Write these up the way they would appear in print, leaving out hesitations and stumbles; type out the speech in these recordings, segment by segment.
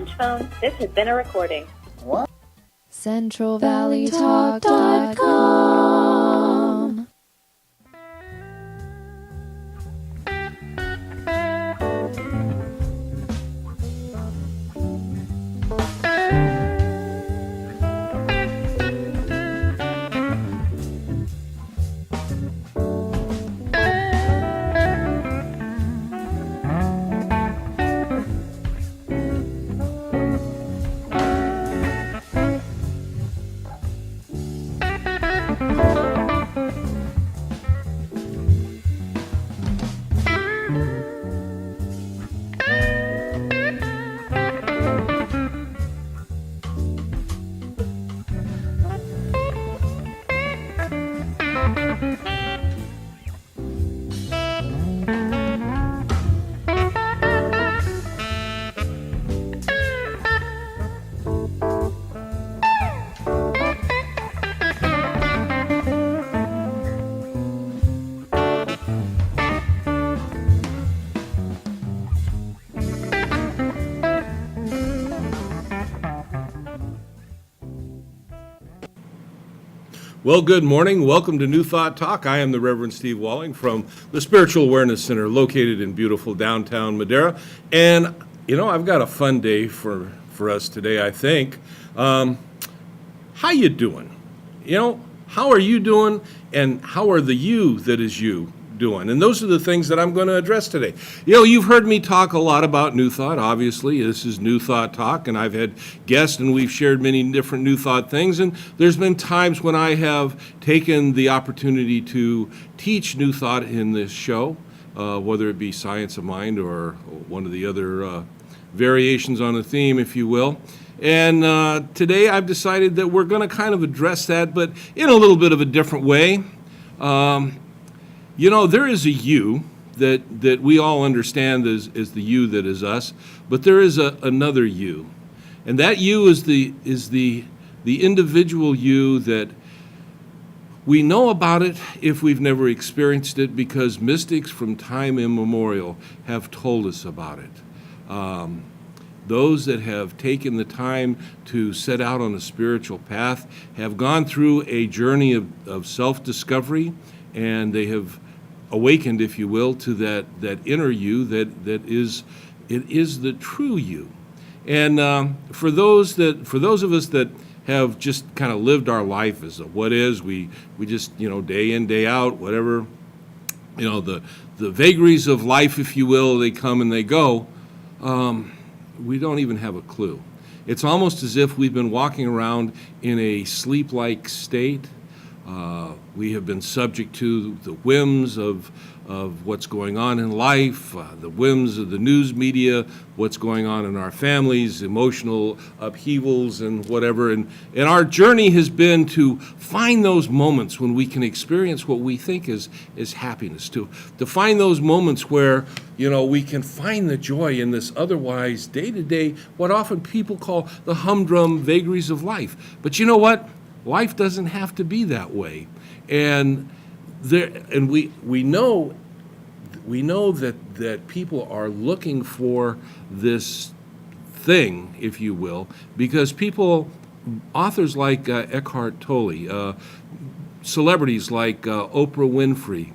Phone, this has been a recording. What? CentralValleyTalk.com. Well, good morning. Welcome to New Thought Talk. I am the Rev Steve from the Spiritual Awareness Center located in beautiful downtown Madera. And, you know, I've got a fun day for us today, I think. How you doing? You know, how are you doing, and how are the you that is you doing? And those are the things that I'm going to address today. You know, you've heard me talk a lot about New Thought. Obviously, this is New Thought Talk, and I've had guests, and we've shared many different New Thought things. And there's been times when I have taken the opportunity to teach New Thought in this show, whether it be Science of Mind or one of the other variations on the theme, if you will. And today I've decided that we're going to kind of address that, but in a little bit of a different way. You know, there is a you that we all understand is the you that is us, but there is another you. And that you is the individual you that we know about it if we've never experienced it, because mystics from time immemorial have told us about it. Those that have taken the time to set out on a spiritual path have gone through a journey of self-discovery, and they have awakened, if you will, to that inner you that is the true you. And for those of us that have just kind of lived our life as a what is, we just, you know, day in, day out, whatever, you know, the vagaries of life, if you will, they come and they go. We don't even have a clue. It's almost as if we've been walking around in a sleep-like state. We have been subject to the whims of what's going on in life, the whims of the news media, what's going on in our families, emotional upheavals and whatever. And our journey has been to find those moments when we can experience what we think is happiness, to find those moments where, you know, we can find the joy in this otherwise day-to-day, what often people call the humdrum vagaries of life. But you know what? Life doesn't have to be that way, and we know that people are looking for this thing, if you will, because authors like Eckhart Tolle, celebrities like Oprah Winfrey,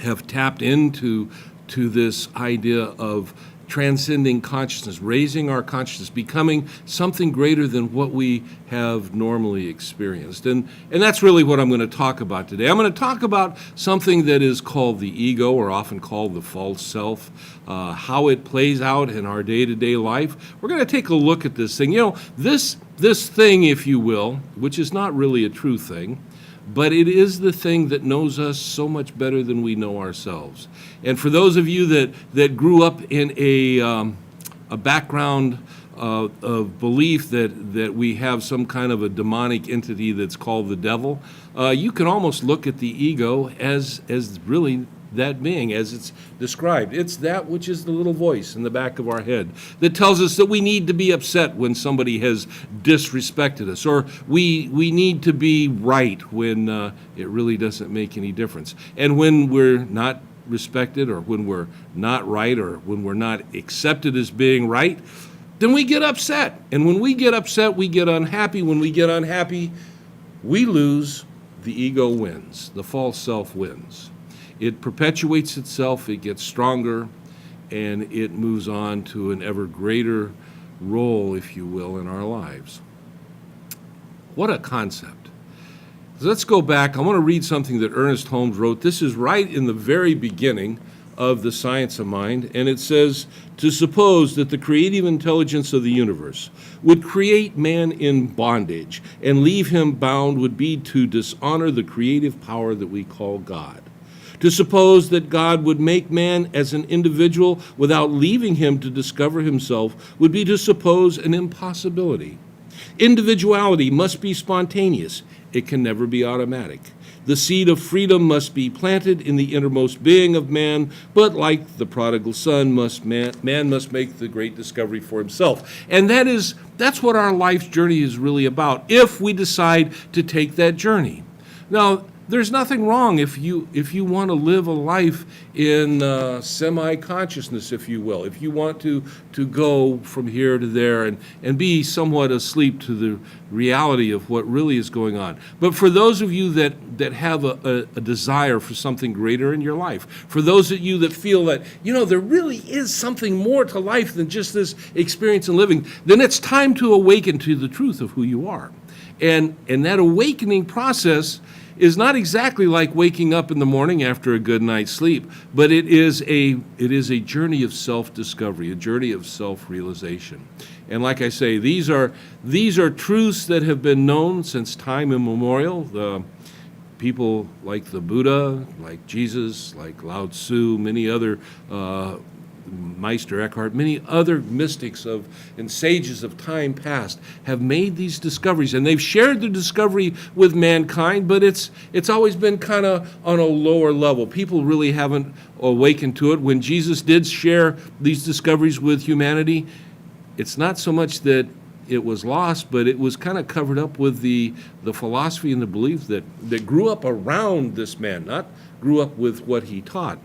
have tapped into this idea of transcending consciousness, raising our consciousness, becoming something greater than what we have normally experienced. And that's really what I'm going to talk about today. I'm going to talk about something that is called the ego, or often called the false self, how it plays out in our day-to-day life. We're going to take a look at this thing. You know, this thing, if you will, which is not really a true thing, but it is the thing that knows us so much better than we know ourselves. And for those of you that grew up in a background of belief that we have some kind of a demonic entity that's called the devil, you can almost look at the ego as really that being as it's described. It's that which is the little voice in the back of our head that tells us that we need to be upset when somebody has disrespected us, or we need to be right when it really doesn't make any difference. And when we're not respected, or when we're not right, or when we're not accepted as being right, then we get upset. And when we get upset, we get unhappy. When we get unhappy, we lose. The ego wins. The false self wins. It perpetuates itself, it gets stronger, and it moves on to an ever greater role, if you will, in our lives. What a concept. Let's go back. I want to read something that Ernest Holmes wrote. This is right in the very beginning of The Science of Mind, and it says, to suppose that the creative intelligence of the universe would create man in bondage and leave him bound would be to dishonor the creative power that we call God. To suppose that God would make man as an individual without leaving him to discover himself would be to suppose an impossibility. Individuality must be spontaneous. It can never be automatic. The seed of freedom must be planted in the innermost being of man, but like the prodigal son, man must make the great discovery for himself. And that's what our life's journey is really about, if we decide to take that journey. Now, there's nothing wrong if you want to live a life in semi-consciousness, if you will. If you want to go from here to there and be somewhat asleep to the reality of what really is going on. But for those of you that have a desire for something greater in your life, for those of you that feel that, there really is something more to life than just this experience in living, then it's time to awaken to the truth of who you are. And that awakening process is not exactly like waking up in the morning after a good night's sleep, but it is a journey of self-discovery, a journey of self-realization. And like I say, these are truths that have been known since time immemorial. The people like the Buddha, like Jesus, like Lao Tzu, many other Meister Eckhart, many other mystics and sages of time past have made these discoveries, and they've shared the discovery with mankind, but it's always been kind of on a lower level. People really haven't awakened to it. When Jesus did share these discoveries with humanity, it's not so much that it was lost, but it was kind of covered up with the philosophy and the belief that grew up around this man, not grew up with what he taught.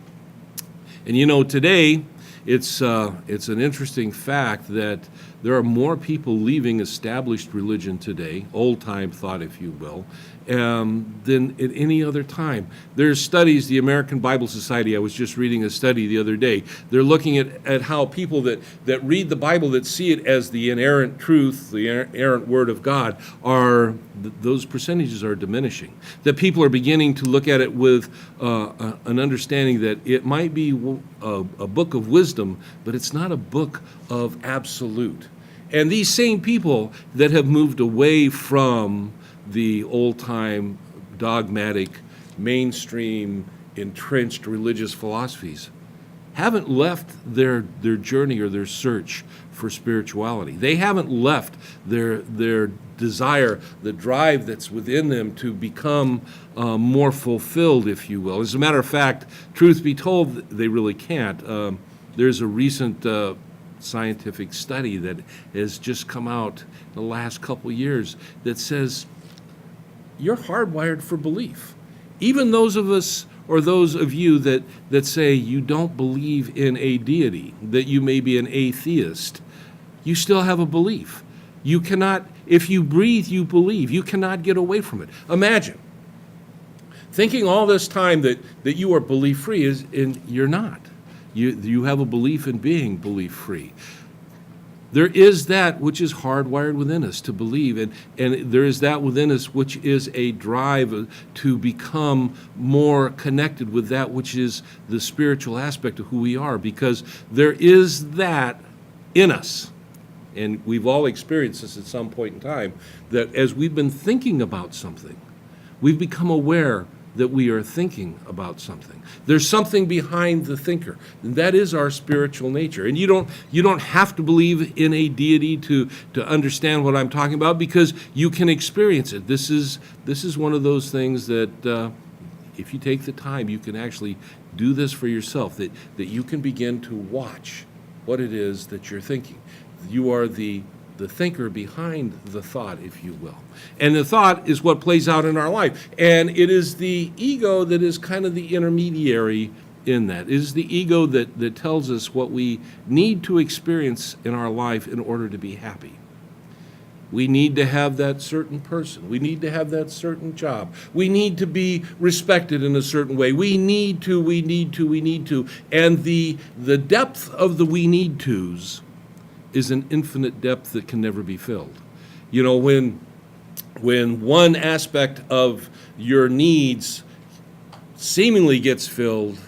And today, it's an interesting fact that there are more people leaving established religion today, old-time thought, if you will, than at any other time. There's studies, the American Bible Society, I was just reading a study the other day, they're looking at how people that read the Bible, that see it as the inerrant truth, the inerrant Word of God, those percentages are diminishing. That people are beginning to look at it with an understanding that it might be a book of wisdom, but it's not a book of absolute. And these same people that have moved away from the old-time dogmatic, mainstream, entrenched religious philosophies haven't left their journey or their search for spirituality. They haven't left their desire, the drive that's within them to become more fulfilled, if you will. As a matter of fact, truth be told, they really can't. There's a recent scientific study that has just come out in the last couple of years that says you're hardwired for belief. Even those of us or those of you that say you don't believe in a deity, that you may be an atheist, you still have a belief. You cannot, if you breathe, you believe. You cannot get away from it. Imagine thinking all this time that you are belief-free, and you're not. You have a belief in being belief-free. There is that which is hardwired within us to believe, and there is that within us which is a drive to become more connected with that which is the spiritual aspect of who we are, because there is that in us. And we've all experienced this at some point in time, that as we've been thinking about something, we've become aware that we are thinking about something. There's something behind the thinker, and that is our spiritual nature. And you don't have to believe in a deity to understand what I'm talking about, because you can experience it. This is one of those things that if you take the time, you can actually do this for yourself, that you can begin to watch what it is that you're thinking. You are the thinker behind the thought, if you will. And the thought is what plays out in our life. And it is the ego that is kind of the intermediary in that. It is the ego that tells us what we need to experience in our life in order to be happy. We need to have that certain person. We need to have that certain job. We need to be respected in a certain way. We need to. And the depth of the we need tos is an infinite depth that can never be filled. You know, when one aspect of your needs seemingly gets filled,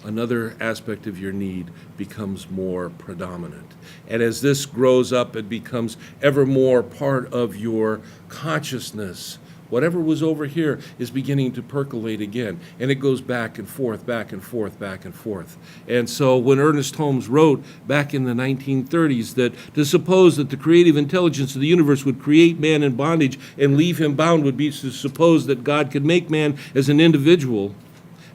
another aspect of your need becomes more predominant. And as this grows up, it becomes ever more part of your consciousness. Whatever was over here is beginning to percolate again, and it goes back and forth, back and forth, back and forth. And so when Ernest Holmes wrote back in the 1930s that to suppose that the creative intelligence of the universe would create man in bondage and leave him bound would be to suppose that God could make man as an individual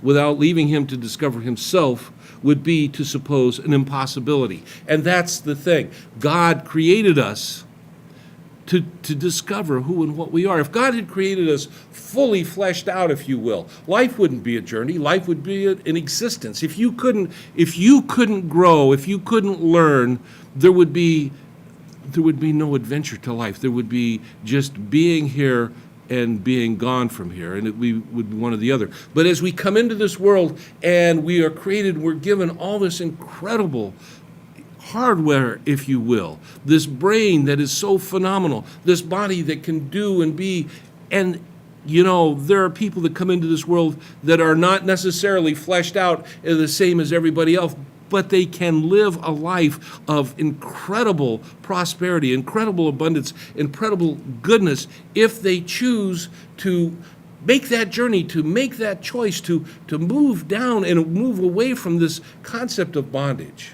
without leaving him to discover himself would be to suppose an impossibility. And that's the thing. God created us to discover who and what we are. If God had created us fully fleshed out, if you will, life wouldn't be a journey. Life would be an existence. If you couldn't grow, if you couldn't learn, there would be no adventure to life. There would be just being here and being gone from here, and we would be one or the other. But as we come into this world and we are created, we're given all this incredible hardware, if you will, this brain that is so phenomenal, this body that can do and be, and you know, there are people that come into this world that are not necessarily fleshed out the same as everybody else, but they can live a life of incredible prosperity, incredible abundance, incredible goodness if they choose to make that journey, to make that choice, to move down and move away from this concept of bondage.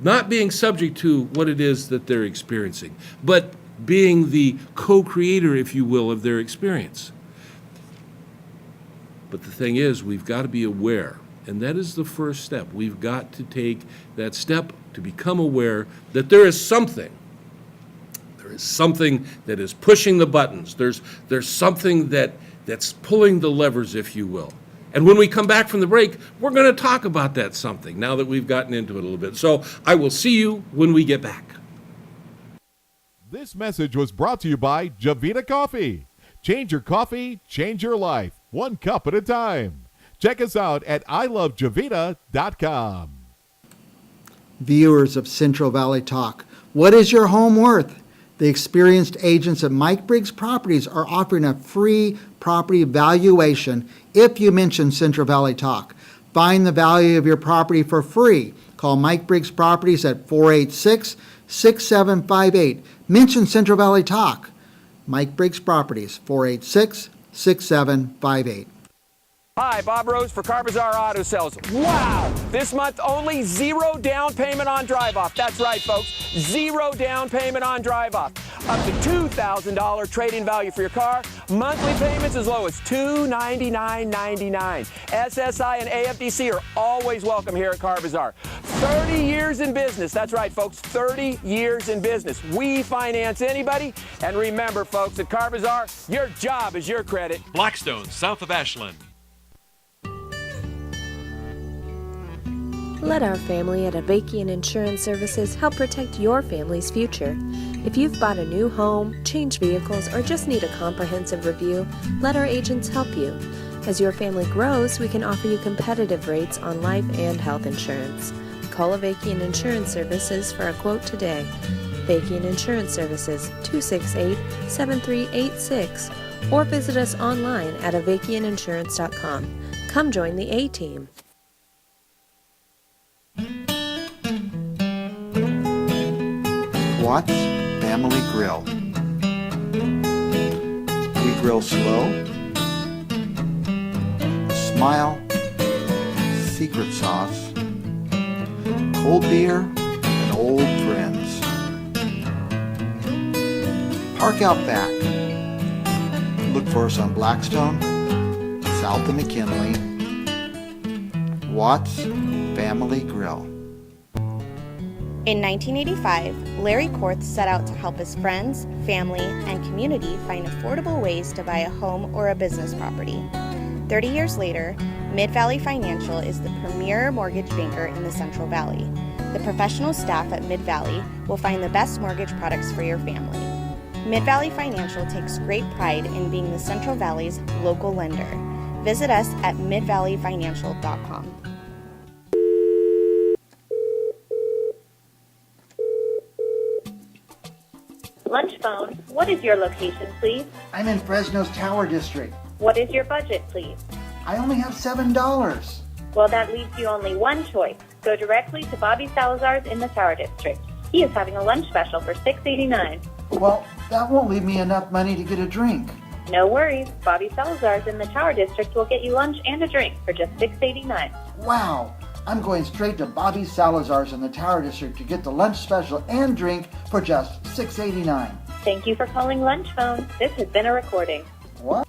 Not being subject to what it is that they're experiencing, but being the co-creator, if you will, of their experience. But the thing is, we've got to be aware. And that is the first step. We've got to take that step to become aware that there is something that is pushing the buttons. There's something that's pulling the levers, if you will. And when we come back from the break, we're going to talk about that something now that we've gotten into it a little bit. So I will see you when we get back. This message was brought to you by Javita Coffee. Change your coffee, change your life, one cup at a time. Check us out at ilovejavita.com. Viewers of Central Valley Talk, what is your home worth? The experienced agents at Mike Briggs Properties are offering a free property valuation if you mention Central Valley Talk. Find the value of your property for free. Call Mike Briggs Properties at 486-6758. Mention Central Valley Talk. Mike Briggs Properties, 486-6758. Hi, Bob Rose for Car Bazaar Auto Sales. Wow! This month, only 0 down payment on drive-off. That's right, folks. 0 down payment on drive-off. Up to $2,000 trade-in value for your car. Monthly payments as low as $299.99. SSI and AFDC are always welcome here at Car Bazaar. 30 years in business. That's right, folks. 30 years in business. We finance anybody. And remember, folks, at Car Bazaar, your job is your credit. Blackstone, south of Ashland. Let our family at Avakian Insurance Services help protect your family's future. If you've bought a new home, changed vehicles, or just need a comprehensive review, let our agents help you. As your family grows, we can offer you competitive rates on life and health insurance. Call Avakian Insurance Services for a quote today. Avakian Insurance Services, 268-7386, or visit us online at avakianinsurance.com. Come join the A-Team. Watts Family Grill. We grill slow, smile, secret sauce, cold beer, and old friends. Park out back. Look for us on Blackstone, south of McKinley. Watts Family Grill. In 1985, Larry Korth set out to help his friends, family, and community find affordable ways to buy a home or a business property. 30 years later, Mid-Valley Financial is the premier mortgage banker in the Central Valley. The professional staff at Mid-Valley will find the best mortgage products for your family. Mid-Valley Financial takes great pride in being the Central Valley's local lender. Visit us at midvalleyfinancial.com. Lunch phone, what is your location, please? I'm in Fresno's Tower District. What is your budget, please? I only have $7. Well, that leaves you only one choice. Go directly to Bobby Salazar's in the Tower District. He is having a lunch special for $6.89. Well, that won't leave me enough money to get a drink. No worries. Bobby Salazar's in the Tower District will get you lunch and a drink for just $6.89. Wow, I'm going straight to Bobby Salazar's in the Tower District to get the lunch special and drink for just $6.89. Thank you for calling Lunch Phone. This has been a recording. What?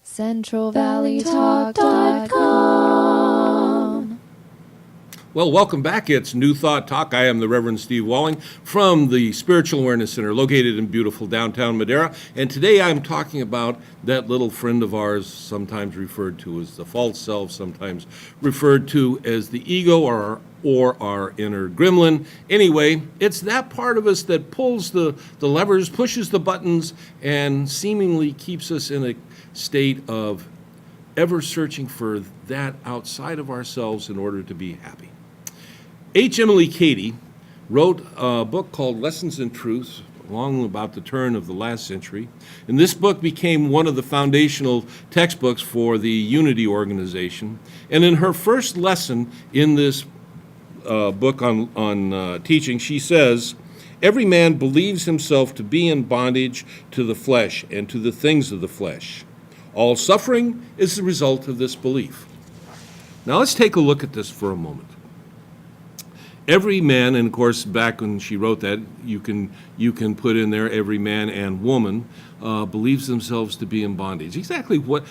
CentralValleyTalk.com. Well, welcome back. It's New Thought Talk. I am the Reverend Steve Walling from the Spiritual Awareness Center located in beautiful downtown Madera. And today I'm talking about that little friend of ours, sometimes referred to as the false self, sometimes referred to as the ego or our inner gremlin. Anyway, it's that part of us that pulls the levers, pushes the buttons, and seemingly keeps us in a state of ever searching for that outside of ourselves in order to be happy. H. Emily Cady wrote a book called Lessons in Truth long about the turn of the last century. And this book became one of the foundational textbooks for the Unity organization. And in her first lesson in this book on teaching, she says, "Every man believes himself to be in bondage to the flesh and to the things of the flesh. All suffering is the result of this belief." Now let's take a look at this for a moment. Every man, and of course back when she wrote that, you can put in there every man and woman believes themselves to be in bondage. Exactly what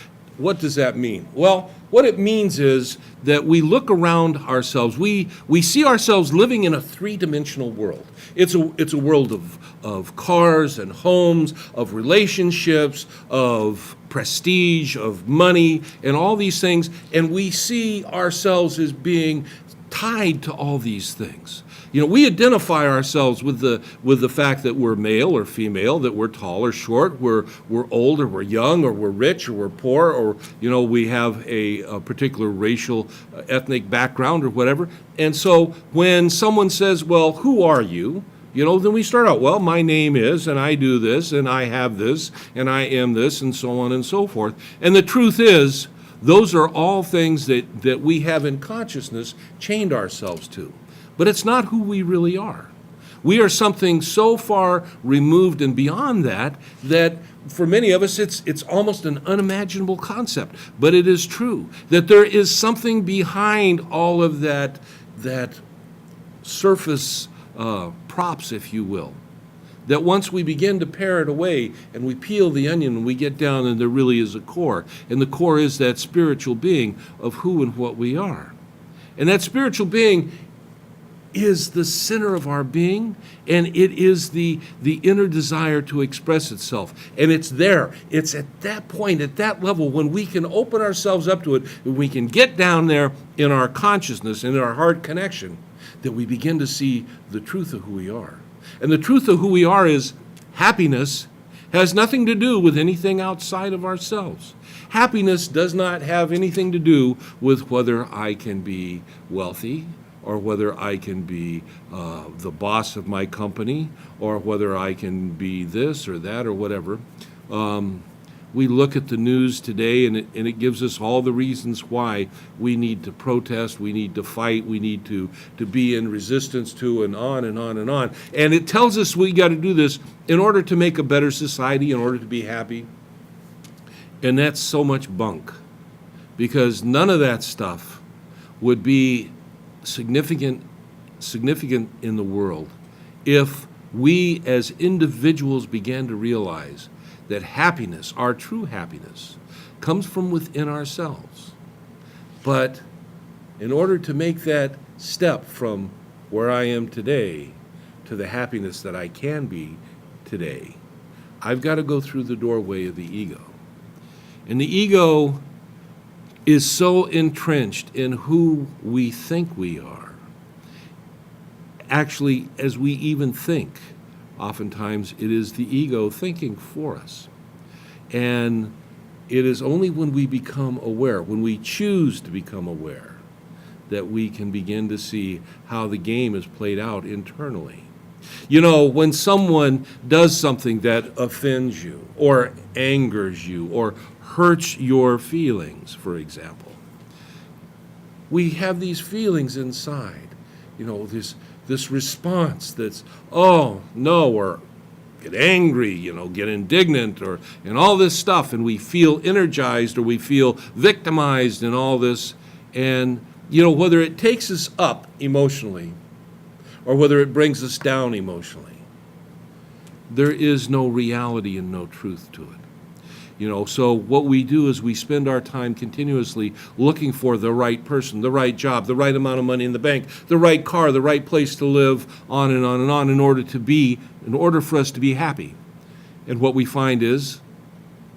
does that mean? Well, what it means is that we look around ourselves. We see ourselves living in a three-dimensional world. It's a world of cars and homes, of relationships, of prestige, of money, and all these things. And we see ourselves as being tied to all these things. You know, we identify ourselves with the fact that we're male or female, that we're tall or short, we're old or we're young, or we're rich or we're poor, or we have a particular racial, ethnic background or whatever. And so when someone says, "Well, who are you?" Then we start out, "Well, my name is, and I do this, and I have this, and I am this," and so on and so forth. And the truth is, those are all things that we have in consciousness chained ourselves to. But it's not who we really are. We are something so far removed and beyond that for many of us it's almost an unimaginable concept. But it is true that there is something behind all of that surface props, if you will. That once we begin to pare it away and we peel the onion and we get down, and there really is a core. And the core is that spiritual being of who and what we are. And that spiritual being is the center of our being, and it is the inner desire to express itself. And it's there. It's at that point, at that level, when we can open ourselves up to it, and we can get down there in our consciousness, in our heart connection, that we begin to see the truth of who we are. And the truth of who we are is happiness has nothing to do with anything outside of ourselves. Happiness does not have anything to do with whether I can be wealthy, or whether I can be the boss of my company, or whether I can be this or that or whatever. We look at the news today, and it gives us all the reasons why we need to protest, we need to fight, we need to be in resistance to, and on and on and on. And it tells us we got to do this in order to make a better society, in order to be happy. And that's so much bunk, because none of that stuff would be significant in the world if we as individuals began to realize that happiness, our true happiness, comes from within ourselves. But in order to make that step from where I am today to the happiness that I can be today, I've got to go through the doorway of the ego. And the ego is so entrenched in who we think we are. Actually, as we even think, oftentimes it is the ego thinking for us. And it is only when we become aware, when we choose to become aware, that we can begin to see how the game is played out internally. You know, when someone does something that offends you or angers you or hurts your feelings, for example, we have these feelings inside, you know, this response that's, oh, no, or get angry, you know, get indignant, or and all this stuff, and we feel energized or we feel victimized in all this. And, you know, whether it takes us up emotionally or whether it brings us down emotionally, there is no reality and no truth to it. You know, so what we do is we spend our time continuously looking for the right person, the right job, the right amount of money in the bank, the right car, the right place to live, on and on and on, in order for us to be happy. And what we find is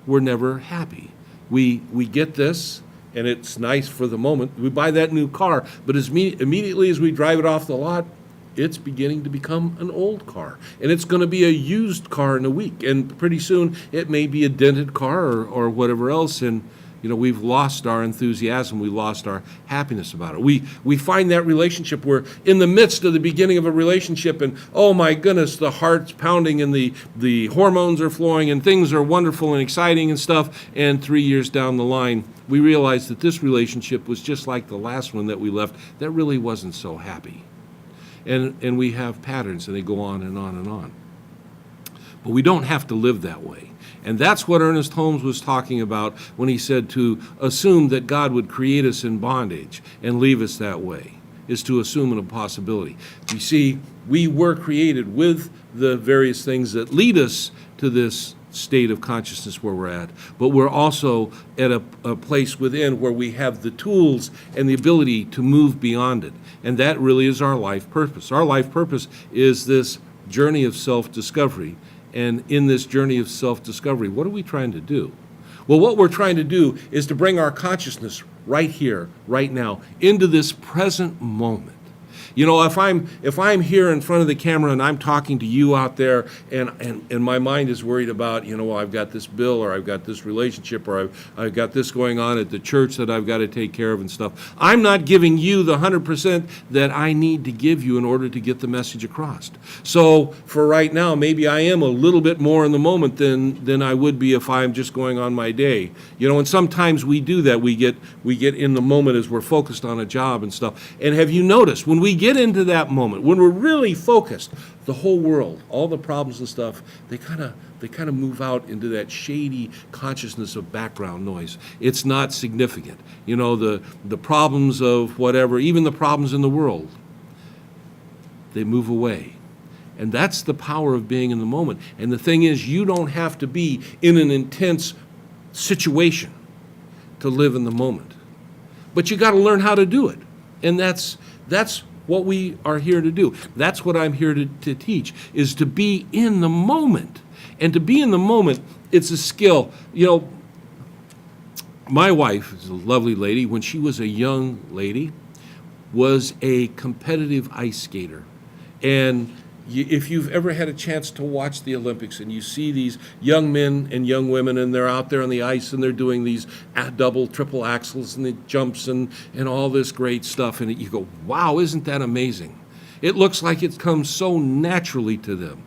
we're never happy. We get this, and it's nice for the moment. We buy that new car, but immediately as we drive it off the lot, it's beginning to become an old car. And it's going to be a used car in a week. And pretty soon it may be a dented car or whatever else. And, you know, we've lost our enthusiasm. We lost our happiness about it. We find that relationship, we're in the midst of the beginning of a relationship, and oh my goodness, the heart's pounding and the hormones are flowing and things are wonderful and exciting and stuff. And 3 years down the line, we realize that this relationship was just like the last one that we left that really wasn't so happy. And we have patterns, and they go on and on and on. But we don't have to live that way. And that's what Ernest Holmes was talking about when he said to assume that God would create us in bondage and leave us that way, is to assume an impossibility. You see, we were created with the various things that lead us to this state of consciousness where we're at, but we're also at a place within where we have the tools and the ability to move beyond it. And that really is our life purpose. Our life purpose is this journey of self-discovery. And in this journey of self-discovery, what are we trying to do? Well, what we're trying to do is to bring our consciousness right here, right now, into this present moment. You know, if I'm here in front of the camera and I'm talking to you out there, and my mind is worried about, you know, well, I've got this bill, or I've got this relationship, or I've got this going on at the church that I've got to take care of and stuff, I'm not giving you the 100% that I need to give you in order to get the message across. So for right now, maybe I am a little bit more in the moment than I would be if I'm just going on my day. You know, and sometimes we do that. We get in the moment as we're focused on a job and stuff. And have you noticed, when we get into that moment, when we're really focused, the whole world, all the problems and stuff, they kind of move out into that shady consciousness of background noise. It's not significant. You know, the problems of whatever, even the problems in the world, they move away. And that's the power of being in the moment. And the thing is, you don't have to be in an intense situation to live in the moment. But you got to learn how to do it. And that's what we are here to do. That's what I'm here to teach, is to be in the moment. And to be in the moment, it's a skill. You know, my wife is a lovely lady. When she was a young lady, was a competitive ice skater. And if you've ever had a chance to watch the Olympics and you see these young men and young women, and they're out there on the ice and they're doing these double, triple axels and the jumps and all this great stuff, and you go, wow, isn't that amazing? It looks like it comes so naturally to them.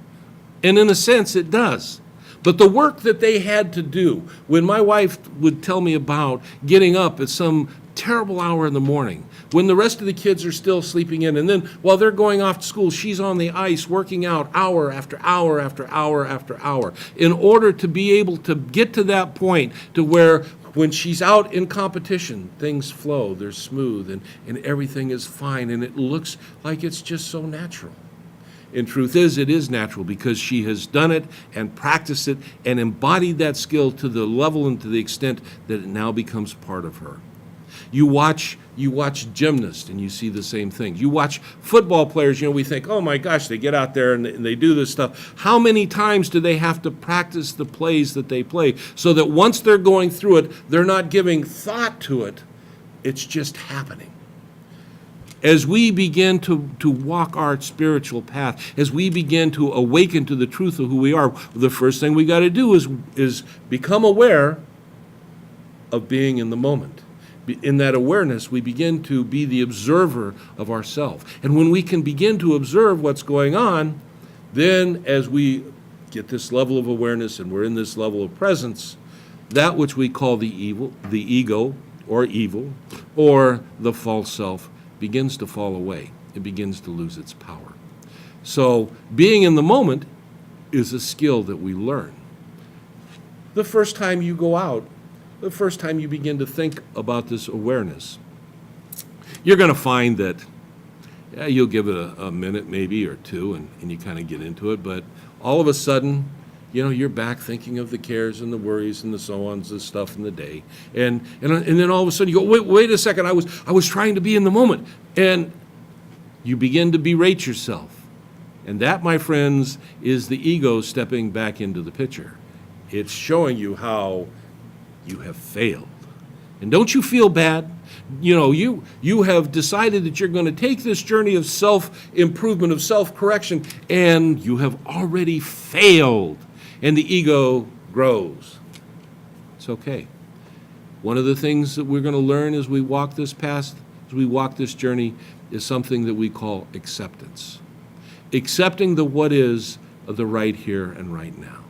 And in a sense, it does. But the work that they had to do, when my wife would tell me about getting up at some terrible hour in the morning, when the rest of the kids are still sleeping in, and then while they're going off to school, she's on the ice working out hour after hour after hour after hour, in order to be able to get to that point to where when she's out in competition, things flow, they're smooth, and everything is fine, and it looks like it's just so natural. In truth is, it is natural, because she has done it and practiced it and embodied that skill to the level and to the extent that it now becomes part of her. You watch gymnasts and you see the same thing. You watch football players, you know, we think, oh my gosh, they get out there and they do this stuff. How many times do they have to practice the plays that they play so that once they're going through it, they're not giving thought to it, It's just happening. As we begin to walk our spiritual path, as we begin to awaken to the truth of who we are, the first thing we got to do is become aware of being in the moment. In that awareness, we begin to be the observer of ourselves. And when we can begin to observe what's going on, then as we get this level of awareness and we're in this level of presence, that which we call the ego, or evil, or the false self, begins to fall away. It begins to lose its power. So being in the moment is a skill that we learn. The first time you go out, the first time you begin to think about this awareness, you're going to find that you'll give it a minute maybe or two and you kind of get into it, but all of a sudden, you're back thinking of the cares and the worries and the so-ons, the stuff in the day. And then all of a sudden you go, wait a second, I was trying to be in the moment. And you begin to berate yourself. And that, my friends, is the ego stepping back into the picture. It's showing you how you have failed. And don't you feel bad? You have decided that you're going to take this journey of self-improvement, of self-correction, and you have already failed. And the ego grows. It's okay. One of the things that we're going to learn as we walk this path, as we walk this journey, is something that we call acceptance. Accepting the what is of the right here and right now.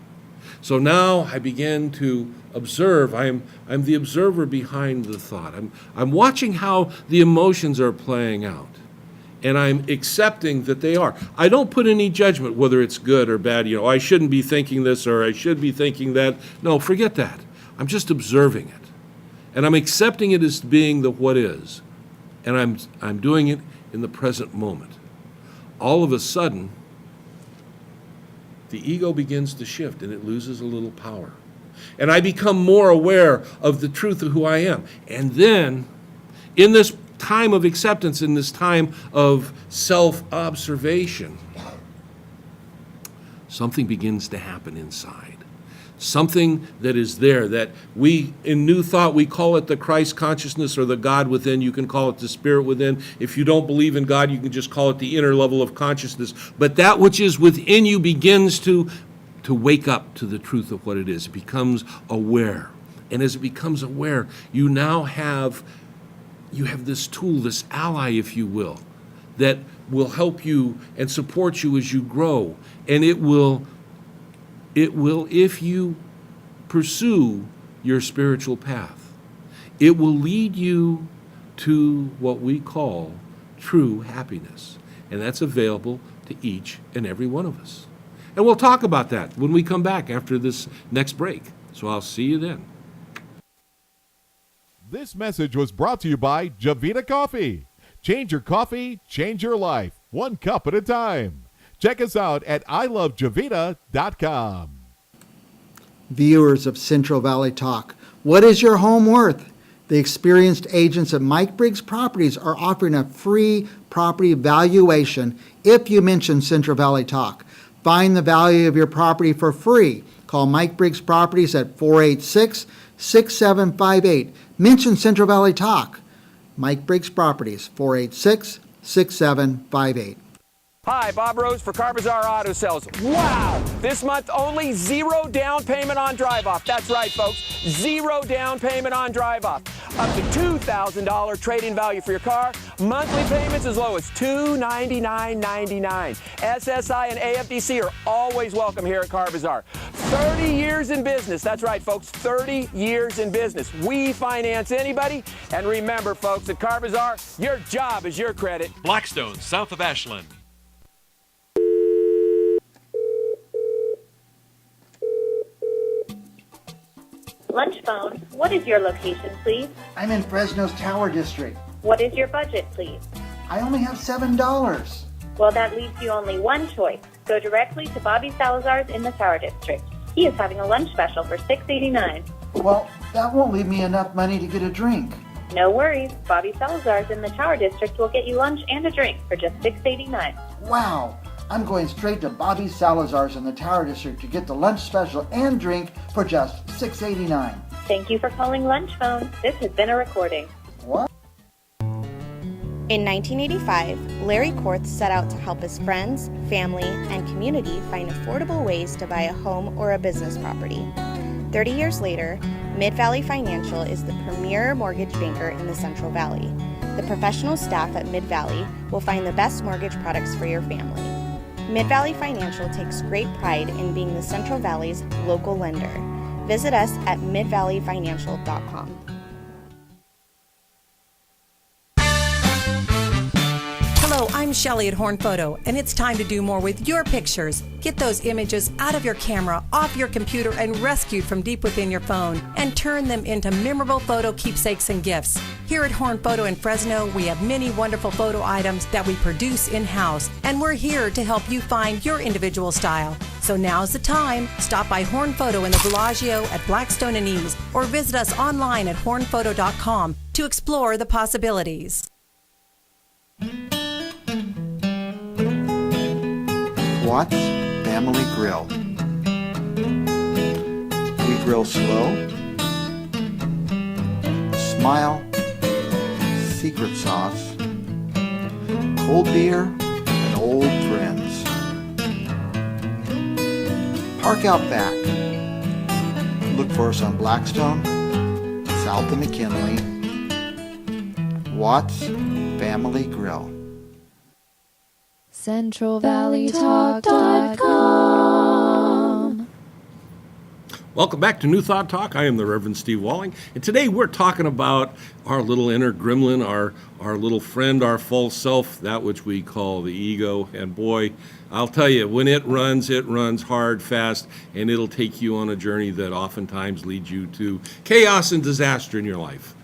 So now I begin to observe. I'm the observer behind the thought. I'm watching how the emotions are playing out. And I'm accepting that they are. I don't put any judgment whether it's good or bad. I shouldn't be thinking this or I should be thinking that. No, forget that. I'm just observing it. And I'm accepting it as being the what is. And I'm doing it in the present moment. All of a sudden, the ego begins to shift and it loses a little power. And I become more aware of the truth of who I am. And then, in this time of acceptance, in this time of self-observation, something begins to happen inside. Something that is there that we, in New Thought, we call it the Christ consciousness or the God within. You can call it the Spirit within. If you don't believe in God, you can just call it the inner level of consciousness. But that which is within you begins to wake up to the truth of what it is. It becomes aware. And as it becomes aware, you now have this tool, this ally, if you will, that will help you and support you as you grow. And it will, if you pursue your spiritual path, it will lead you to what we call true happiness. And that's available to each and every one of us. And we'll talk about that when we come back after this next break. So I'll see you then. This message was brought to you by Javita Coffee. Change your coffee, change your life, one cup at a time. Check us out at ilovejavita.com. Viewers of Central Valley Talk, what is your home worth? The experienced agents at Mike Briggs Properties are offering a free property valuation if you mention Central Valley Talk. Find the value of your property for free. Call Mike Briggs Properties at 486-6758. Mention Central Valley Talk. Mike Briggs Properties, 486-6758. Hi, Bob Rose for Car Bazaar Auto Sales. Wow! This month only 0 down payment on drive-off. That's right, folks. 0 down payment on drive-off. Up to $2,000 trade-in value for your car. Monthly payments as low as $299.99. SSI and AFDC are always welcome here at Car Bazaar. 30 years in business. That's right, folks. 30 years in business. We finance anybody. And remember, folks, at Car Bazaar, your job is your credit. Blackstone, south of Ashland. Lunch phone, what is your location, please? I'm in Fresno's Tower District. What is your budget, please? I only have $7. Well, that leaves you only one choice. Go directly to Bobby Salazar's in the Tower District. He is having a lunch special for $6.89. Well, that won't leave me enough money to get a drink. No worries. Bobby Salazar's in the Tower District will get you lunch and a drink for just $6.89. Wow. I'm going straight to Bobby Salazar's in the Tower District to get the lunch special and drink for just $6.89. Thank you for calling Lunch Phone. This has been a recording. What? In 1985, Larry Korth set out to help his friends, family, and community find affordable ways to buy a home or a business property. 30 years later, Mid-Valley Financial is the premier mortgage banker in the Central Valley. The professional staff at Mid-Valley will find the best mortgage products for your family. Mid-Valley Financial takes great pride in being the Central Valley's local lender. Visit us at midvalleyfinancial.com. Hello, I'm Shelley at Horn Photo, and it's time to do more with your pictures. Get those images out of your camera, off your computer, and rescued from deep within your phone, and turn them into memorable photo keepsakes and gifts. Here at Horn Photo in Fresno, we have many wonderful photo items that we produce in-house, and we're here to help you find your individual style. So now's the time. Stop by Horn Photo in the Bellagio at Blackstone and East, or visit us online at hornphoto.com to explore the possibilities. Watts Family Grill. We grill slow, smile, secret sauce, cold beer, and old friends. Park out back. Look for us on Blackstone, south of McKinley. Watts Family Grill. CentralValleyTalk.com. Welcome back to New Thought Talk. I am the Rev Steve Walling, and today we're talking about our little inner gremlin, our little friend, our false self, that which we call the ego. And boy, I'll tell you, when it runs hard, fast, and it'll take you on a journey that oftentimes leads you to chaos and disaster in your life.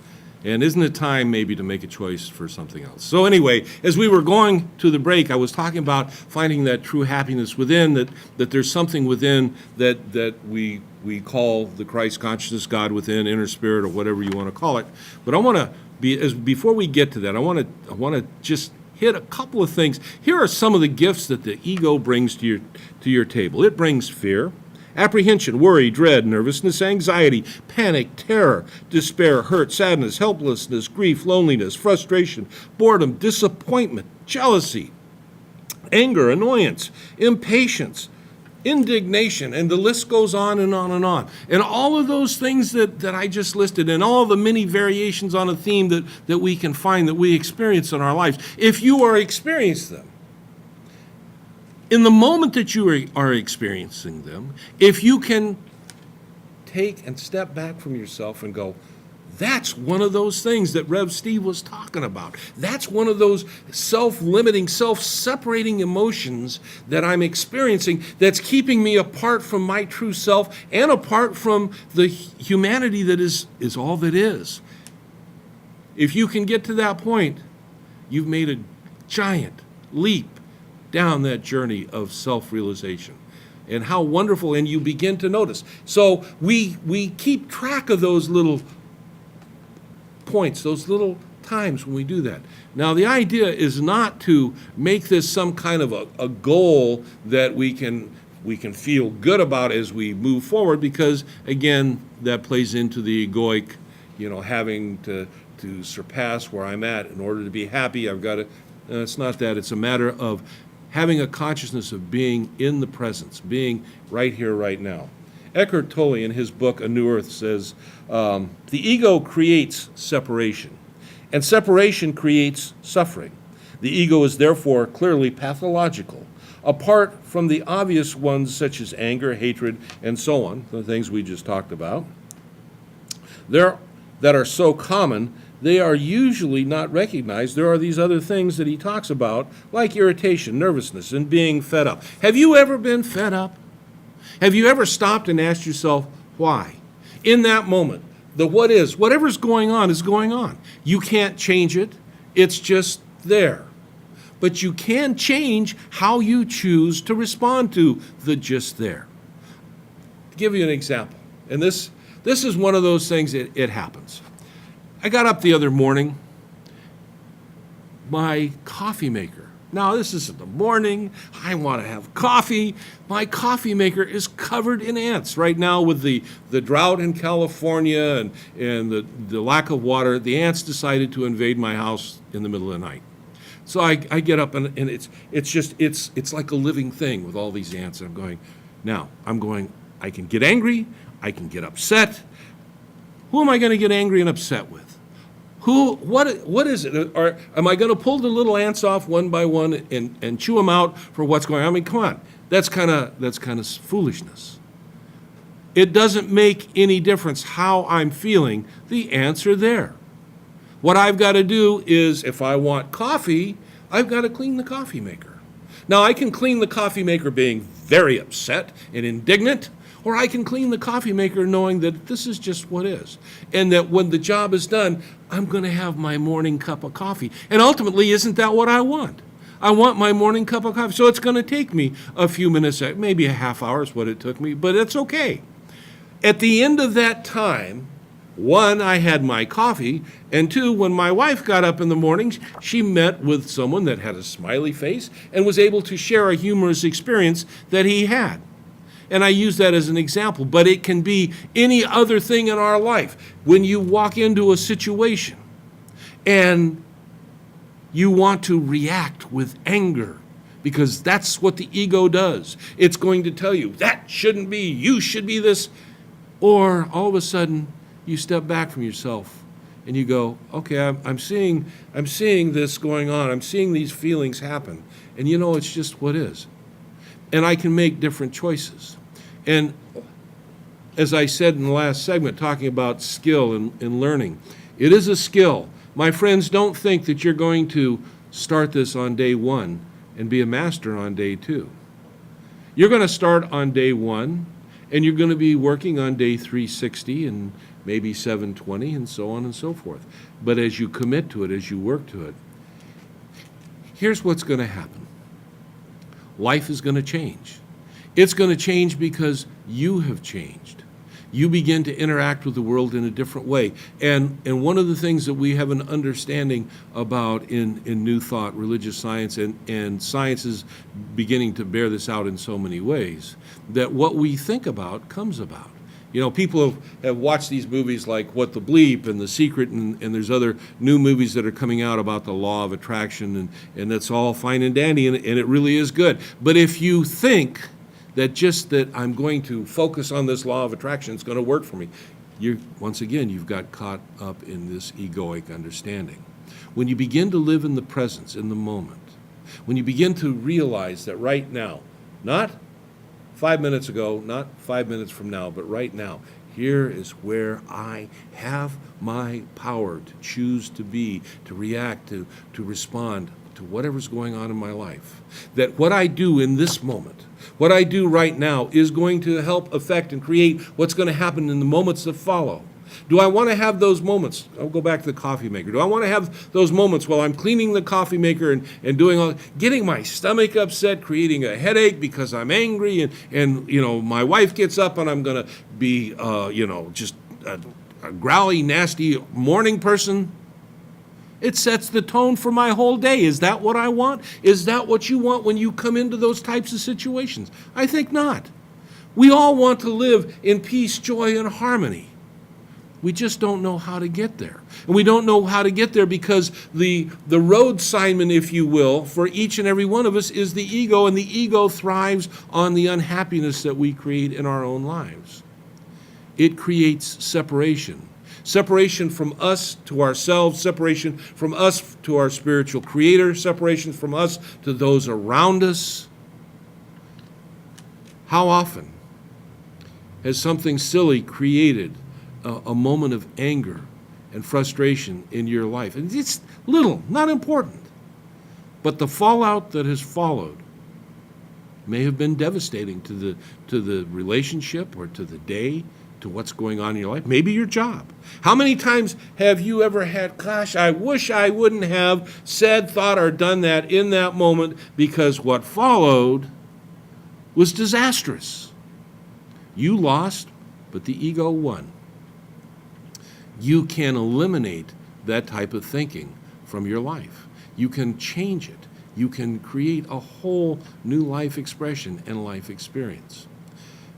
And isn't it time maybe to make a choice for something else? So anyway, as we were going to the break, I was talking about finding that true happiness within, that there's something within that we call the Christ consciousness, God within, inner spirit, or whatever you want to call it. But I want to before we get to that, I want to just hit a couple of things. Here are some of the gifts that the ego brings to your table. It brings fear, apprehension, worry, dread, nervousness, anxiety, panic, terror, despair, hurt, sadness, helplessness, grief, loneliness, frustration, boredom, disappointment, jealousy, anger, annoyance, impatience, indignation, and the list goes on and on and on. And all of those things that I just listed, and all the many variations on a theme that we can find, that we experience in our lives, if you are experiencing them, in the moment that you are experiencing them, if you can take and step back from yourself and go, that's one of those things that Rev Steve was talking about. That's one of those self-limiting, self-separating emotions that I'm experiencing that's keeping me apart from my true self and apart from the humanity that is all that is. If you can get to that point, you've made a giant leap down that journey of self-realization. And how wonderful, and you begin to notice. So we keep track of those little points, those little times when we do that. Now, the idea is not to make this some kind of a goal that we can feel good about as we move forward, because, again, that plays into the egoic, having to surpass where I'm at in order to be happy. I've got to, it's not that. It's a matter of having a consciousness of being in the presence, being right here, right now. Eckhart Tolle, in his book, A New Earth, says, the ego creates separation, and separation creates suffering. The ego is therefore clearly pathological, apart from the obvious ones such as anger, hatred, and so on, the things we just talked about. That are so common, they are usually not recognized. There are these other things that he talks about, like irritation, nervousness, and being fed up. Have you ever been fed up? Have you ever stopped and asked yourself, why? In that moment, whatever's going on is going on. You can't change it. It's just there. But you can change how you choose to respond to the just there. To give you an example, and this is one of those things, it happens. I got up the other morning, my coffee maker. Now, this is in the morning. I want to have coffee. My coffee maker is covered in ants. Right now, with the drought in California and the lack of water, the ants decided to invade my house in the middle of the night. So I get up and it's like a living thing with all these ants. I'm going, I can get angry, I can get upset. Who am I going to get angry and upset with? What is it? Or am I going to pull the little ants off one by one and chew them out for what's going on? I mean, come on. That's kind of foolishness. It doesn't make any difference how I'm feeling. The ants are there. What I've got to do is, if I want coffee, I've got to clean the coffee maker. Now, I can clean the coffee maker being very upset and indignant, or I can clean the coffee maker knowing that this is just what is. And that when the job is done, I'm going to have my morning cup of coffee. And ultimately, isn't that what I want? I want my morning cup of coffee. So it's going to take me a few minutes, maybe a half hour is what it took me, but it's okay. At the end of that time, one, I had my coffee, and two, when my wife got up in the morning, she met with someone that had a smiley face and was able to share a humorous experience that he had. And I use that as an example, but it can be any other thing in our life. When you walk into a situation and you want to react with anger, because that's what the ego does. It's going to tell you, that shouldn't be, you should be this. Or all of a sudden, you step back from yourself and you go, okay, I'm seeing this going on. I'm seeing these feelings happen. And it's just what is. And I can make different choices. And as I said in the last segment, talking about skill and learning, it is a skill. My friends, don't think that you're going to start this on day one and be a master on day two. You're going to start on day one, and you're going to be working on day 360 and maybe 720 and so on and so forth. But as you commit to it, as you work to it, here's what's going to happen. Life is going to change. It's going to change because you have changed. You begin to interact with the world in a different way. And one of the things that we have an understanding about in New Thought, religious science, and science is beginning to bear this out in so many ways, that what we think about comes about. People have watched these movies like What the Bleep and The Secret, and there's other new movies that are coming out about the law of attraction, and that's all fine and dandy, and it really is good. But if you think that I'm going to focus on this law of attraction, it's going to work for me, once again, you've got caught up in this egoic understanding. When you begin to live in the presence, in the moment, when you begin to realize that right now, not 5 minutes ago, not 5 minutes from now, but right now, here is where I have my power to choose to be, to react, to respond to whatever's going on in my life. That what I do in this moment, what I do right now, is going to help affect and create what's going to happen in the moments that follow. Do I want to have those moments? I'll go back to the coffee maker. Do I want to have those moments while I'm cleaning the coffee maker and getting my stomach upset, creating a headache because I'm angry, and my wife gets up and I'm going to be just a growly, nasty morning person? It sets the tone for my whole day. Is that what I want? Is that what you want when you come into those types of situations? I think not. We all want to live in peace, joy, and harmony. We just don't know how to get there. And we don't know how to get there because the road assignment, if you will, for each and every one of us is the ego, and the ego thrives on the unhappiness that we create in our own lives. It creates separation. Separation from us to ourselves, separation from us to our spiritual creator, separation from us to those around us. How often has something silly created a moment of anger and frustration in your life? And it's little, not important. But the fallout that has followed may have been devastating to the relationship or to the day, to what's going on in your life, maybe your job. How many times have you ever had, gosh, I wish I wouldn't have said, thought, or done that in that moment because what followed was disastrous. You lost, but the ego won. You can eliminate that type of thinking from your life. You can change it. You can create a whole new life expression and life experience.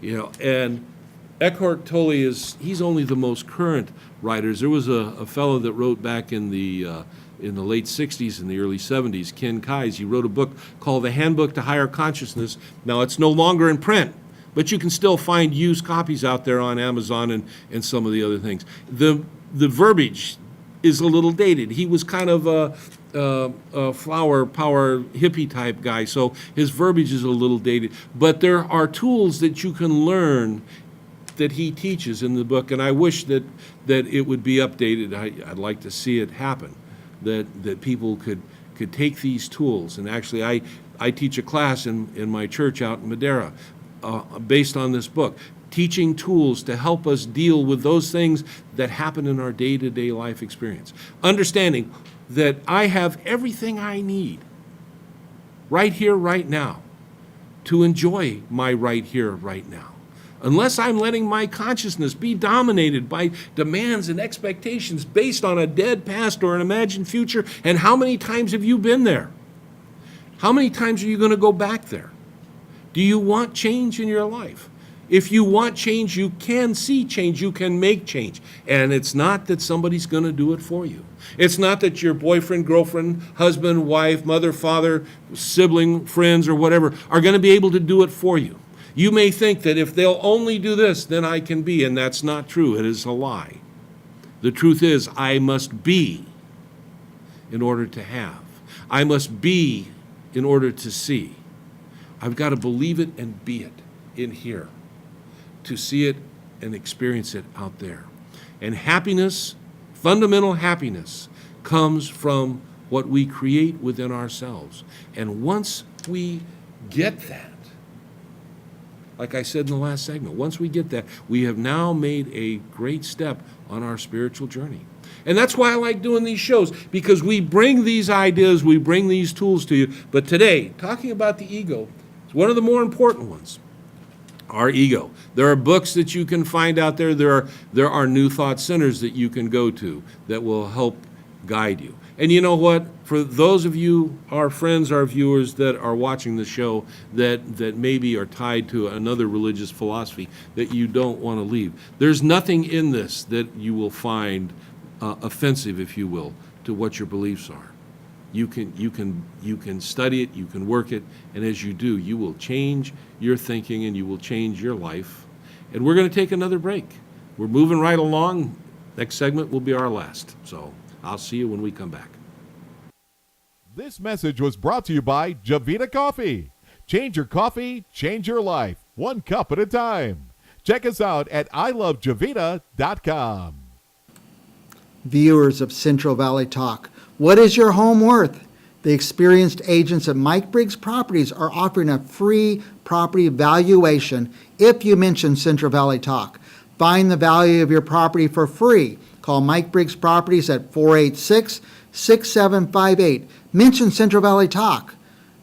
And Eckhart Tolle he's only the most current writers. There was a fellow that wrote back in the in the late 60s and the early 70s, Ken Keyes. He wrote a book called The Handbook to Higher Consciousness. Now, it's no longer in print, but you can still find used copies out there on Amazon and some of the other things. The verbiage is a little dated. He was kind of a flower power hippie type guy, so his verbiage is a little dated. But there are tools that you can learn that he teaches in the book, and I wish that it would be updated. I'd like to see it happen, that people could take these tools. And actually, I teach a class in my church out in Madera based on this book, teaching tools to help us deal with those things that happen in our day-to-day life experience. Understanding that I have everything I need right here, right now, to enjoy my right here, right now. Unless I'm letting my consciousness be dominated by demands and expectations based on a dead past or an imagined future. And how many times have you been there? How many times are you going to go back there? Do you want change in your life? If you want change, you can see change, you can make change. And it's not that somebody's going to do it for you. It's not that your boyfriend, girlfriend, husband, wife, mother, father, sibling, friends, or whatever are going to be able to do it for you. You may think that if they'll only do this, then I can be, and that's not true. It is a lie. The truth is, I must be in order to have. I must be in order to see. I've got to believe it and be it in here, to see it and experience it out there. And happiness, fundamental happiness, comes from what we create within ourselves. And once we get that, like I said in the last segment, once we get that, we have now made a great step on our spiritual journey. And that's why I like doing these shows, because we bring these ideas, we bring these tools to you. But today, talking about the ego is one of the more important ones. Our ego. There are books that you can find out there. There are New Thought centers that you can go to that will help guide you. And you know what? For those of you, our friends, our viewers that are watching the show that maybe are tied to another religious philosophy that you don't want to leave, there's nothing in this that you will find offensive, if you will, to what your beliefs are. You can study it, you can work it, and as you do, you will change your thinking and you will change your life. And we're going to take another break. We're moving right along. Next segment will be our last. So I'll see you when we come back. This message was brought to you by Javita Coffee. Change your coffee, change your life, one cup at a time. Check us out at ilovejavita.com. Viewers of Central Valley Talk, what is your home worth? The experienced agents at Mike Briggs Properties are offering a free property valuation if you mention Central Valley Talk. Find the value of your property for free. Call Mike Briggs Properties at 486-6758. Mention Central Valley Talk.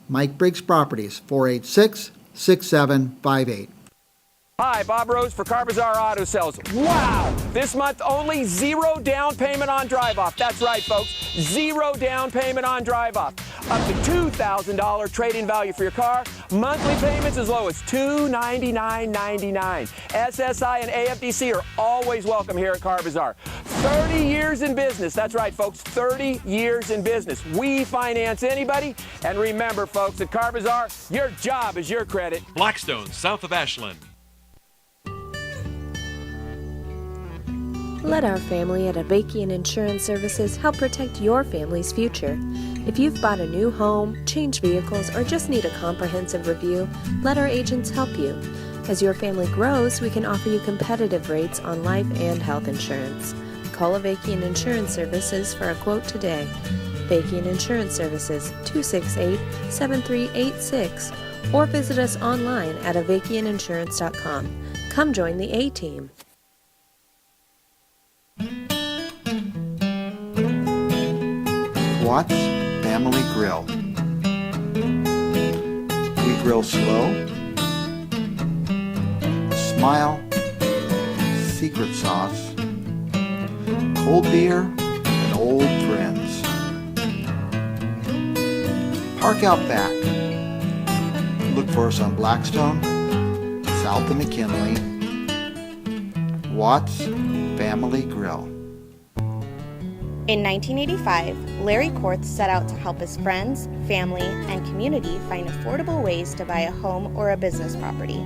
Mike Briggs Properties, 486-6758. Hi, Bob Rose for Car Bazaar Auto Sales. Wow! This month only 0 down payment on drive-off. That's right, folks. 0 down payment on drive-off. Up to $2,000 trade-in value for your car. Monthly payments as low as $299.99. SSI and AFDC are always welcome here at Car Bazaar. 30 years in business. That's right, folks. 30 years in business. We finance anybody. And remember, folks, at Car Bazaar, your job is your credit. Blackstone, south of Ashland. Let our family at Avakian Insurance Services help protect your family's future. If you've bought a new home, changed vehicles, or just need a comprehensive review, let our agents help you. As your family grows, we can offer you competitive rates on life and health insurance. Call Avakian Insurance Services for a quote today. Avakian Insurance Services, 268-7386, or visit us online at avakianinsurance.com. Come join the A-Team. Watts Family Grill. We grill slow, smile, secret sauce, cold beer, and old friends. Park out back. Look for us on Blackstone, south of McKinley. Watts Family Grill. In 1985, Larry Korth set out to help his friends, family, and community find affordable ways to buy a home or a business property.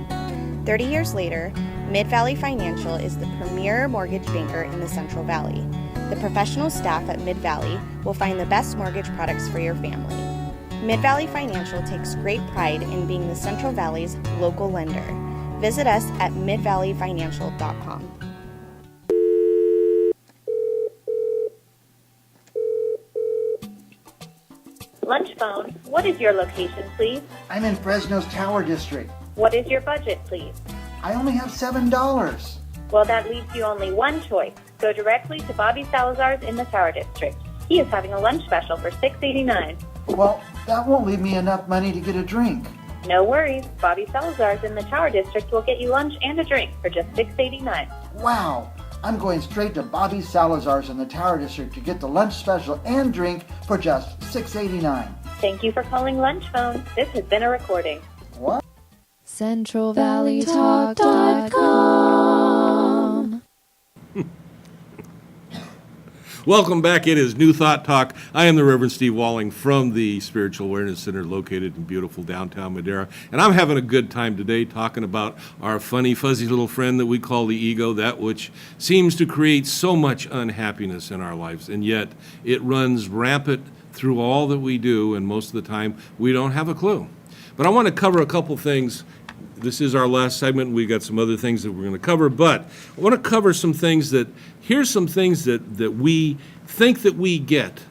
30 years later, Mid-Valley Financial is the premier mortgage banker in the Central Valley. The professional staff at Mid-Valley will find the best mortgage products for your family. Mid-Valley Financial takes great pride in being the Central Valley's local lender. Visit us at midvalleyfinancial.com. Lunch phone, what is your location, please? I'm in Fresno's Tower District. What is your budget, please? I only have $7. Well, that leaves you only one choice. Go directly to Bobby Salazar's in the Tower District. He is having a lunch special for $6.89. Well, that won't leave me enough money to get a drink. No worries. Bobby Salazar's in the Tower District will get you lunch and a drink for just $6.89. Wow, I'm going straight to Bobby Salazar's in the Tower District to get the lunch special and drink for just $6.89. Thank you for calling Lunch Phone. This has been a recording. What? CentralValleyTalk.com. Welcome back. It is New Thought Talk. I am the Reverend Steve Walling from the Spiritual Awareness Center located in beautiful downtown Madera. And I'm having a good time today talking about our funny, fuzzy little friend that we call the ego, that which seems to create so much unhappiness in our lives. And yet it runs rampant through all that we do, and most of the time we don't have a clue. But I want to cover a couple things. This is our last segment. We've got some other things that we're going to cover, but I want to cover some things here's some things that we think that we get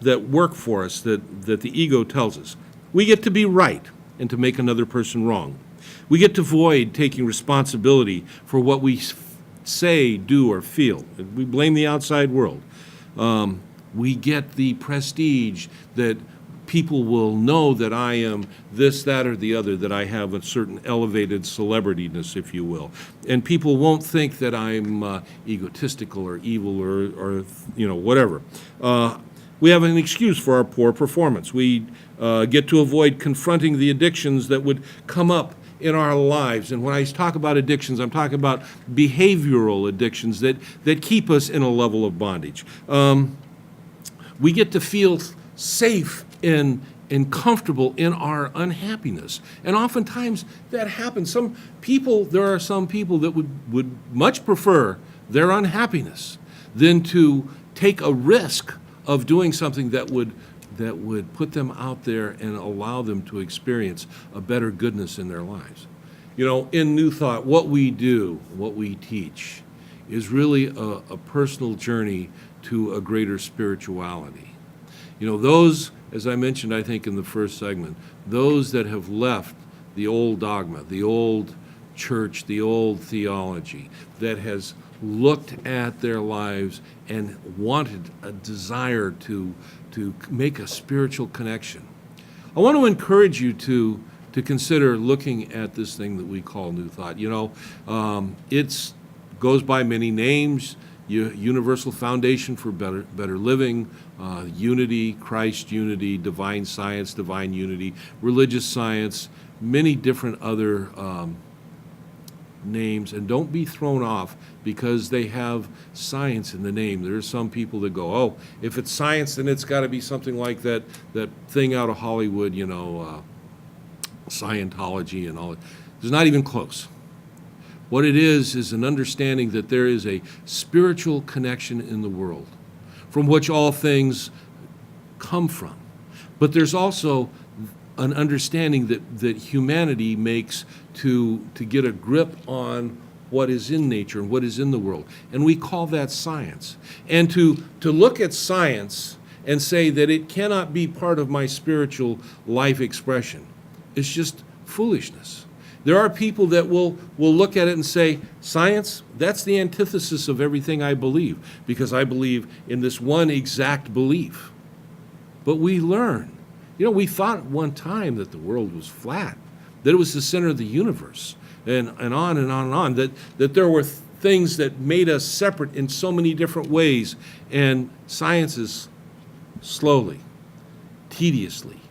that work for us, that the ego tells us. We get to be right and to make another person wrong. We get to avoid taking responsibility for what we say, do, or feel. We blame the outside world. We get the prestige that people will know that I am this, that, or the other, that I have a certain elevated celebrityness, if you will. And people won't think that I'm egotistical or evil or whatever. We have an excuse for our poor performance. We get to avoid confronting the addictions that would come up in our lives. And when I talk about addictions, I'm talking about behavioral addictions that keep us in a level of bondage. We get to feel safe and comfortable in our unhappiness. And oftentimes that happens. There are some people that would much prefer their unhappiness than to take a risk of doing something that would put them out there and allow them to experience a better goodness in their lives. In New Thought, what we do, what we teach, is really a personal journey to a greater spirituality. Those, as I mentioned, I think in the first segment, those that have left the old dogma, the old church, the old theology, that has looked at their lives and wanted a desire to make a spiritual connection. I want to encourage you to consider looking at this thing that we call New Thought. It goes by many names. Universal Foundation for Better Living, Unity, Christ Unity, Divine Science, Divine Unity, Religious Science, many different other names. And don't be thrown off because they have science in the name. There are some people that go, oh, if it's science, then it's got to be something like that thing out of Hollywood, Scientology and all that. It's not even close. What it is an understanding that there is a spiritual connection in the world from which all things come from. But there's also an understanding that humanity makes to get a grip on what is in nature and what is in the world. And we call that science. And to look at science and say that it cannot be part of my spiritual life expression is just foolishness. There are people that will look at it and say, science, that's the antithesis of everything I believe, because I believe in this one exact belief. But we learn. We thought at one time that the world was flat, that it was the center of the universe, and on and on and on, that there were things that made us separate in so many different ways, and science has slowly, tediously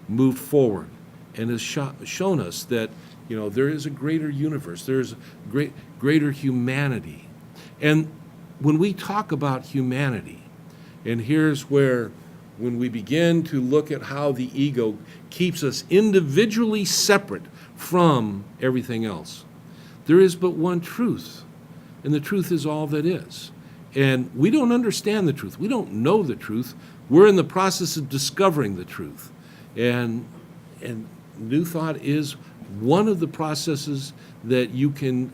moved forward and has shown us that there is a greater universe. There's greater humanity. And when we talk about humanity, And here's where, when we begin to look at how the ego keeps us individually separate from everything else, there is but one truth, and the truth is all that is. And we don't understand the truth. We don't know the truth. We're in the process of discovering the truth. And New Thought is one of the processes that you can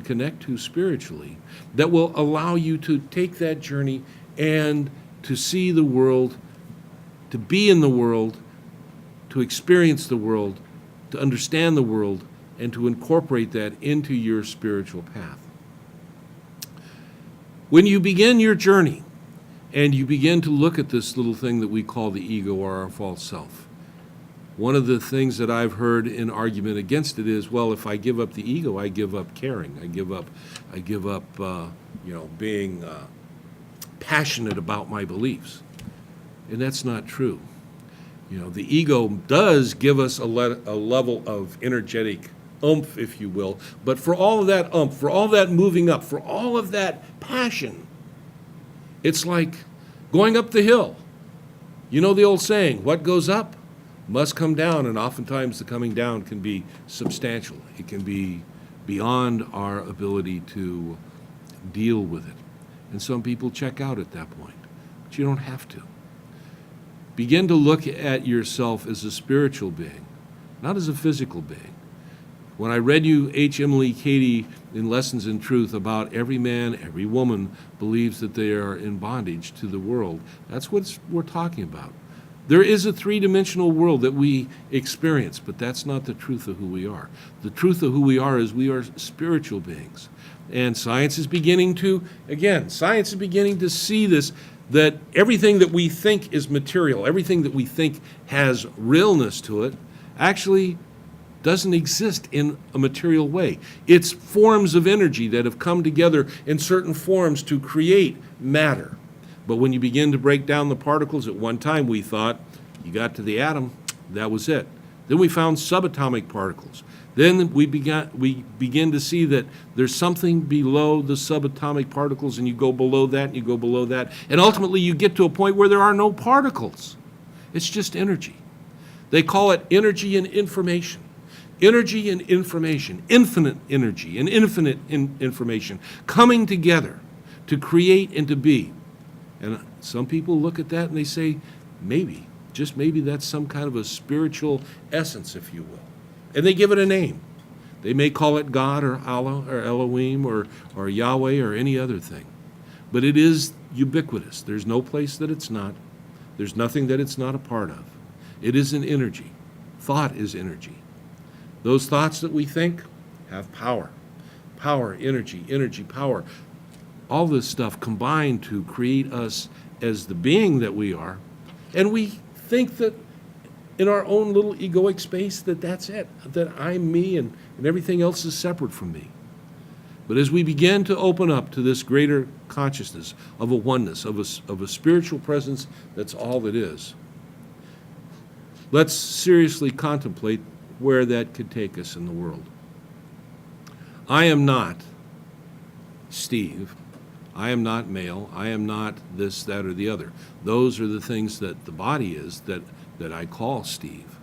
connect to spiritually that will allow you to take that journey and to see the world, to be in the world, to experience the world, to understand the world, and to incorporate that into your spiritual path. When you begin your journey and you begin to look at this little thing that we call the ego or our false self, one of the things that I've heard in argument against it is, well, if I give up the ego, I give up caring. I give up being passionate about my beliefs. And that's not true. The ego does give us a level of energetic oomph, if you will, but for all of that oomph, for all that moving up, for all of that passion, it's like going up the hill. You know the old saying, what goes up must come down, and oftentimes the coming down can be substantial. It can be beyond our ability to deal with it. And some people check out at that point, but you don't have to. Begin to look at yourself as a spiritual being, not as a physical being. When I read you H. Emily Cady in Lessons in Truth about every man, every woman believes that they are in bondage to the world, that's what we're talking about. There is a three-dimensional world that we experience, but that's not the truth of who we are. The truth of who we are is we are spiritual beings. And science is beginning to see this, that everything that we think is material, everything that we think has realness to it, actually doesn't exist in a material way. It's forms of energy that have come together in certain forms to create matter. But when you begin to break down the particles, at one time we thought you got to the atom, that was it. Then we found subatomic particles. Then we begin to see that there's something below the subatomic particles, and you go below that, and you go below that, and ultimately you get to a point where there are no particles. It's just energy. They call it energy and information. Energy and information, infinite energy and infinite information coming together to create and to be. And some people look at that and they say, maybe, just maybe that's some kind of a spiritual essence, if you will. And they give it a name. They may call it God or Allah or Elohim or Yahweh or any other thing. But it is ubiquitous. There's no place that it's not. There's nothing that it's not a part of. It is an energy. Thought is energy. Those thoughts that we think have power. Power, energy, power. All this stuff combined to create us as the being that we are. And we think that in our own little egoic space that that's it, that I'm me and everything else is separate from me. But as we begin to open up to this greater consciousness of a oneness, of a spiritual presence that's all that is, let's seriously contemplate where that could take us in the world. I am not Steve. I am not male. I am not this, that, or the other. Those are the things that the body is that I call Steve.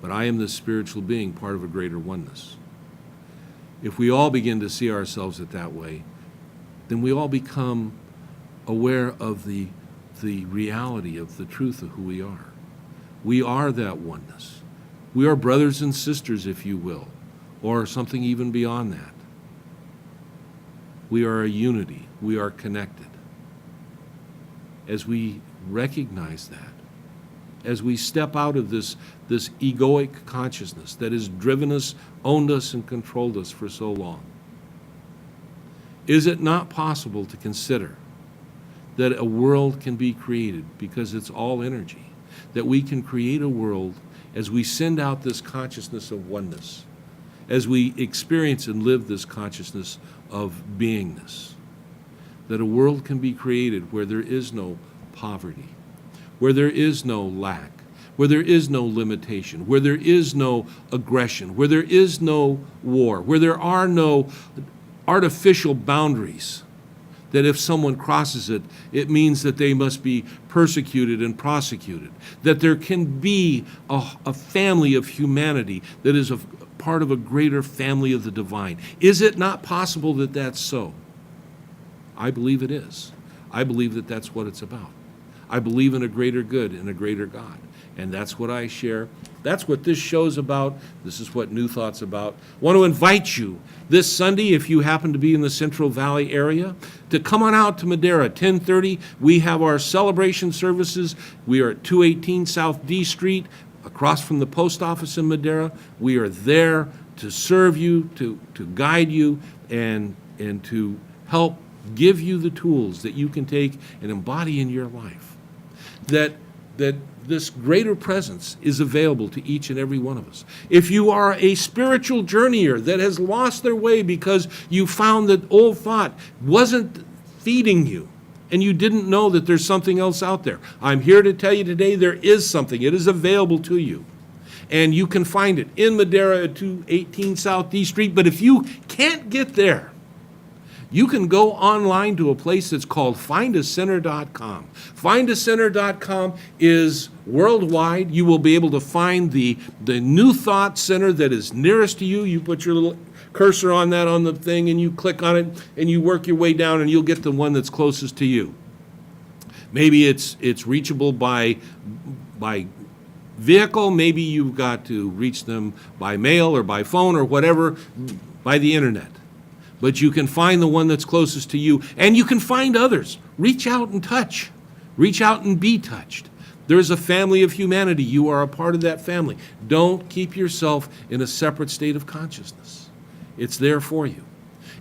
But I am this spiritual being, part of a greater oneness. If we all begin to see ourselves that way, then we all become aware of the reality of the truth of who we are. We are that oneness. We are brothers and sisters, if you will, or something even beyond that. We are a unity. We are connected. As we recognize that, as we step out of this egoic consciousness that has driven us, owned us, and controlled us for so long, is it not possible to consider that a world can be created because it's all energy, that we can create a world as we send out this consciousness of oneness, as we experience and live this consciousness of beingness, that a world can be created where there is no poverty, where there is no lack, where there is no limitation, where there is no aggression, where there is no war, where there are no artificial boundaries that if someone crosses it, it means that they must be persecuted and prosecuted, that there can be a family of humanity that is a part of a greater family of the divine. Is it not possible that that's so? I believe it is. I believe that that's what it's about. I believe in a greater good and a greater God. And that's what I share. That's what this show's about. This is what New Thought's about. I want to invite you this Sunday, if you happen to be in the Central Valley area, to come on out to Madera, 10:30. We have our celebration services. We are at 218 South D Street, across from the post office in Madera. We are there to serve you, to guide you, and to help give you the tools that you can take and embody in your life. That this greater presence is available to each and every one of us. If you are a spiritual journeyer that has lost their way because you found that old thought wasn't feeding you and you didn't know that there's something else out there, I'm here to tell you today there is something. It is available to you. And you can find it in Madera at 218 South D Street. But if you can't get there, you can go online to a place that's called findacenter.com. Findacenter.com is worldwide. You will be able to find the New Thought Center that is nearest to you. You put your little cursor on that on the thing and you click on it and you work your way down and you'll get the one that's closest to you. Maybe it's reachable by vehicle. Maybe you've got to reach them by mail or by phone or whatever, by the internet. But you can find the one that's closest to you, and you can find others. Reach out and touch. Reach out and be touched. There's a family of humanity. You are a part of that family. Don't keep yourself in a separate state of consciousness. It's there for you.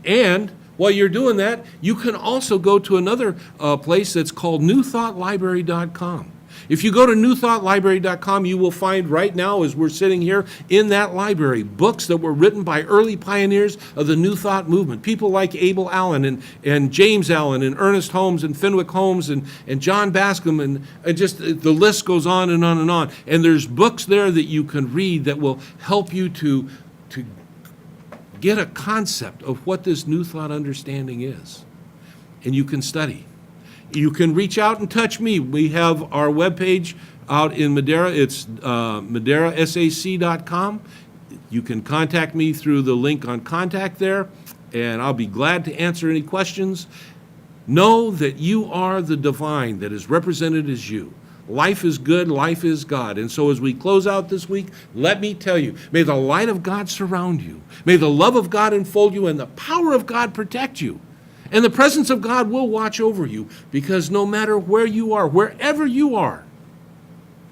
And while you're doing that, you can also go to another place that's called newthoughtlibrary.com. If you go to newthoughtlibrary.com, you will find right now, as we're sitting here in that library, books that were written by early pioneers of the New Thought movement, people like Abel Allen and James Allen and Ernest Holmes and Fenwick Holmes and John Bascom, and just the list goes on and on and on. And there's books there that you can read that will help you to get a concept of what this New Thought understanding is. And you can study. You can reach out and touch me. We have our webpage out in Madera. It's maderasac.com. You can contact me through the link on contact there, and I'll be glad to answer any questions. Know that you are the divine that is represented as you. Life is good, life is God. And so as we close out this week, let me tell you, may the light of God surround you. May the love of God enfold you and the power of God protect you. And the presence of God will watch over you, because no matter where you are, wherever you are,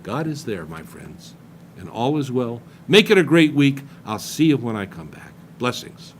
God is there, my friends, and all is well. Make it a great week. I'll see you when I come back. Blessings.